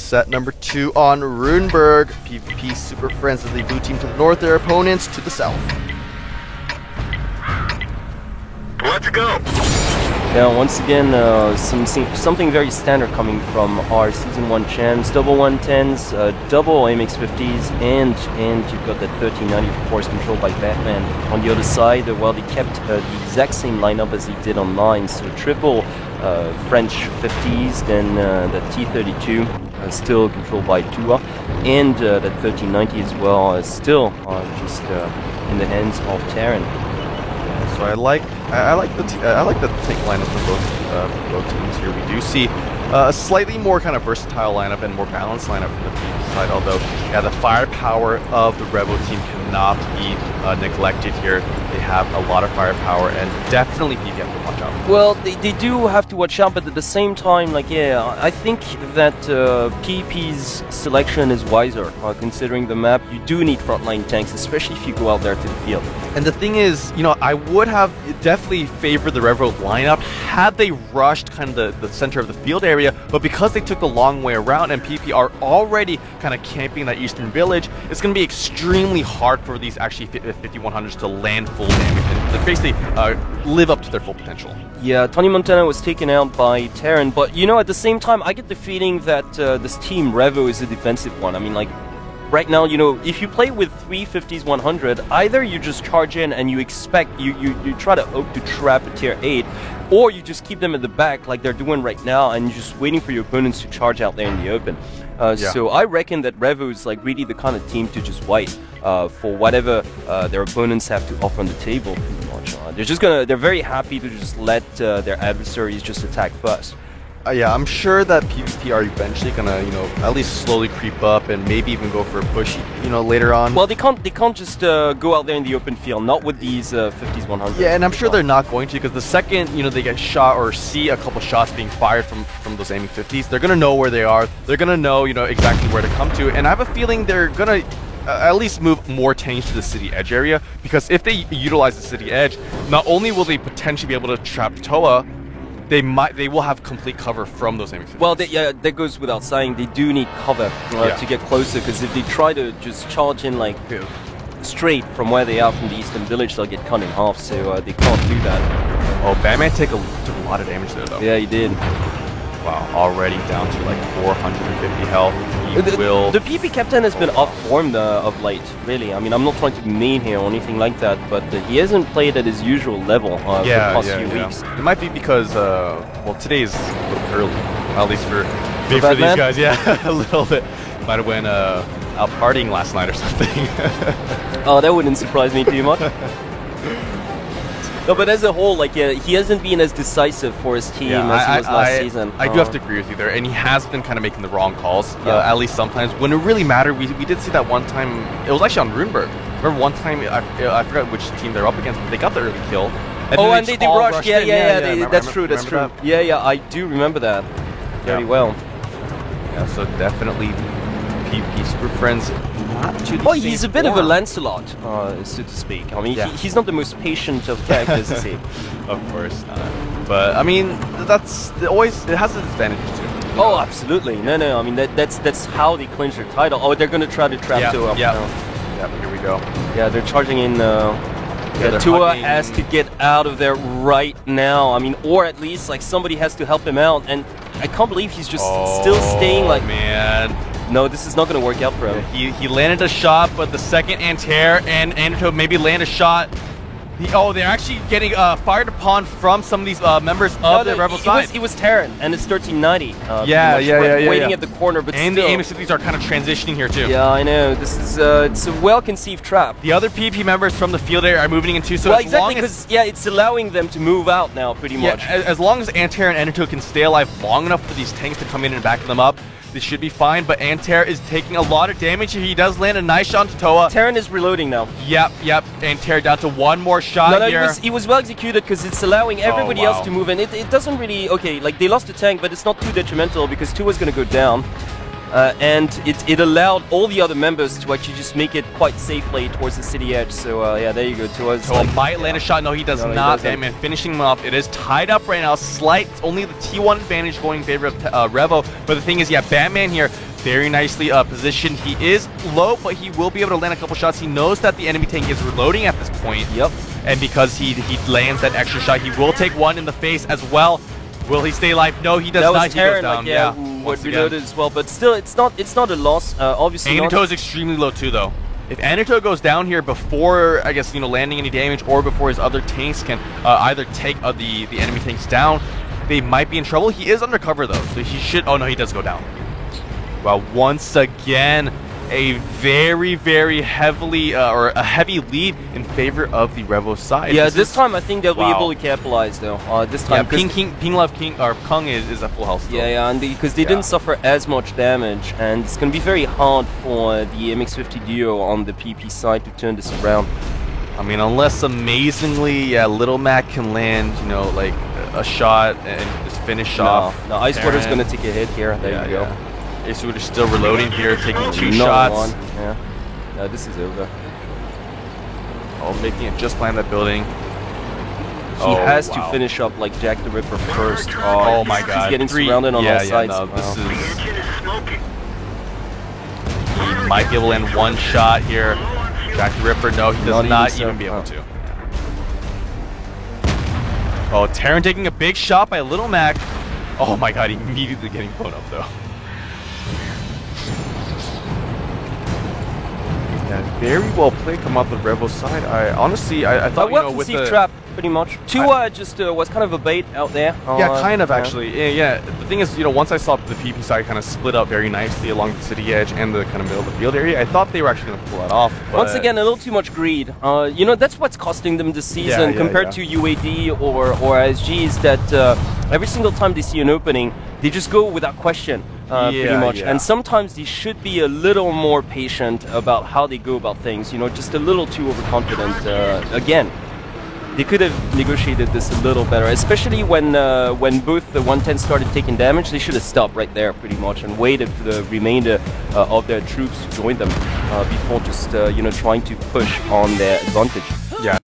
set number 2 on Runeberg. PvP Super Friends of the blue team to the north, their opponents to the south. Let's go! Now, once again, something very standard coming from our Season 1 champs. Double 110s, double AMX50s, and you've got that 1390 of course controlled by Batman. On the other side, well, they kept the exact same lineup as he did online, so triple French 50s, then that T32 still controlled by Tua, and that 1390 as well, still just in the hands of Terran. So I like the take lineup from both teams here. We do see a slightly more kind of versatile lineup and more balanced lineup from the PvP side. Although, yeah, the firepower of the Revo team cannot be neglected here. They have a lot of firepower, and definitely PvP have to watch out. Well, they do have to watch out, but at the same time, like, yeah, I think that PvP's selection is wiser, considering the map. You do need frontline tanks, especially if you go out there to the field. And the thing is, you know, I would have definitely favored the Revo lineup had they rushed kind of the center of the field area, but because they took the long way around and PvP are already kind of camping that eastern village, it's going to be extremely hard for these actually 5100s to land full damage and to basically live up to their full potential. Yeah, Tony Montana was taken out by Terran, but you know, at the same time, I get the feeling that this team Revo is a defensive one. I mean, like, right now, you know, if you play with 350s 100, either you just charge in and you expect, you try to hope to trap a tier 8, or you just keep them at the back like they're doing right now and you're just waiting for your opponents to charge out there in the open. So I reckon that Revo is like really the kind of team to just wait for whatever their opponents have to offer on the table, pretty much. They're very happy to just let their adversaries just attack first. Yeah, I'm sure that PvP are eventually gonna, you know, at least slowly creep up and maybe even go for a push, you know, later on. Well, they can't just go out there in the open field, not with these 50s 100s. Yeah, and I'm sure they're not going to, because the second, you know, they get shot or see a couple shots being fired from those aiming 50s, they're gonna know where they are. They're gonna know, you know, exactly where to come to, and I have a feeling they're gonna at least move more tanks to the city edge area, because if they utilize the city edge, not only will they potentially be able to trap Toa, they will have complete cover from those aiming 50s. Well, yeah, that goes without saying. They do need cover to get closer, because if they try to just charge in like straight from where they are from the eastern village, they'll get cut in half. So they can't do that. Oh, Batman took a lot of damage there, though. Yeah, he did. Wow, already down to like 450 health. The PvP captain has been off form of late, really. I mean, I'm not trying to be mean here or anything like that, but he hasn't played at his usual level for the past few weeks. It might be because, well, today is a little early, at least for these guys. Yeah, a little bit. Might have went out partying last night or something. Oh, that wouldn't surprise me too much. No, but as a whole, like, he hasn't been as decisive for his team as he was last season. I do have to agree with you there, and he has been kind of making the wrong calls, at least sometimes. When it really mattered, we did see that one time, it was actually on Runeberg. Remember one time, I forgot which team they're up against, but they got the early kill. And they rushed. Yeah, that's true. That? Yeah, I do remember that very well. Yeah, so definitely PvP Super Friends. Well, he's a bit of a Lancelot, so to speak. I mean, he's not the most patient of characters, is he? Of course not. But I mean, it has its advantages too. Oh, absolutely. No. I mean, that's how they clinch their title. Oh, they're gonna try to trap Tua. Yeah, here we go. Yeah, they're charging in. Tua has to get out of there right now. I mean, or at least like somebody has to help him out. And I can't believe he's just still staying. Like, man. No, this is not going to work out for him. Yeah, he landed a shot, but the second Antair and Anderto maybe land a shot. They're actually getting fired upon from some of these members of the Rebel side. It was Terran, and it's 1390. Waiting at the corner, but and still. The AMX 50s are kind of transitioning here too. Yeah, I know. This is it's a well-conceived trap. The other PvP members from the field area are moving in too. So well, exactly, because it's allowing them to move out now, pretty much. As long as Antair and Anderto can stay alive long enough for these tanks to come in and back them up, this should be fine, but Antair is taking a lot of damage. He does land a nice shot to Toa. Terran is reloading now. Yep. Antair down to one more shot here. He was well executed because it's allowing everybody else to move in. It doesn't really, like they lost the tank, but it's not too detrimental because Tua's going to go down. And it allowed all the other members to actually just make it quite safely towards the city edge. So yeah, there you go. Tua might land a shot. No, he does not. Batman finishing him off. It is tied up right now. Slight, only the T1 advantage going in favor of Revo. But the thing is, yeah, Batman here, very nicely positioned. He is low, but he will be able to land a couple shots. He knows that the enemy tank is reloading at this point. Yep. And because he lands that extra shot, he will take one in the face as well. Will he stay alive? No, he does that not. Was he goes Terran, down. like, yeah, who once would again. reload it as well. But still, it's not a loss. Obviously, Anito is extremely low too, though. If Anito goes down here before, I guess, landing any damage, or before his other tanks can either take the enemy tanks down, they might be in trouble. He is undercover though, so he should. Oh no, he does go down. Well, once again, a very, very heavily or a heavy lead in favor of the Revo side. Yeah, this time I think they'll be wow. able to capitalize though. This time, yeah, Ping Love King or Kung is at full health still. Yeah, and because they didn't suffer as much damage, and it's going to be very hard for the MX50 duo on the PP side to turn this around. I mean, unless amazingly, Little Mac can land, like a shot and just finish off. No, Ice Water's going to take a hit here. There you go. Ace Water's still reloading here, taking 2 Another shots. one. Yeah. No, this is over. Oh, making it just land that building. He has to finish up like Jack the Ripper first. Oh my god. He's getting surrounded on all sides. No, this The engine is smoking. He might be able to land 1 shot here. Jack the Ripper, no, he does not even be able to. Oh, Terran taking a big shot by Little Mac. Oh my god, immediately getting blown up though. Yeah, very well played come out the Revo side. I honestly, I thought, with the trap pretty much. Just was kind of a bait out there. Yeah, kind of actually. Yeah, the thing is, once I saw the PP side kind of split up very nicely along the city edge and the kind of middle of the field area, I thought they were actually going to pull that off. But once again, a little too much greed. That's what's costing them this season compared to UAD or ISG is that every single time they see an opening, they just go without question. Pretty much, and sometimes they should be a little more patient about how they go about things. Just a little too overconfident. Again, they could have negotiated this a little better, especially when both the 110 started taking damage. They should have stopped right there, pretty much, and waited for the remainder of their troops to join them before just trying to push on their advantage. Yeah.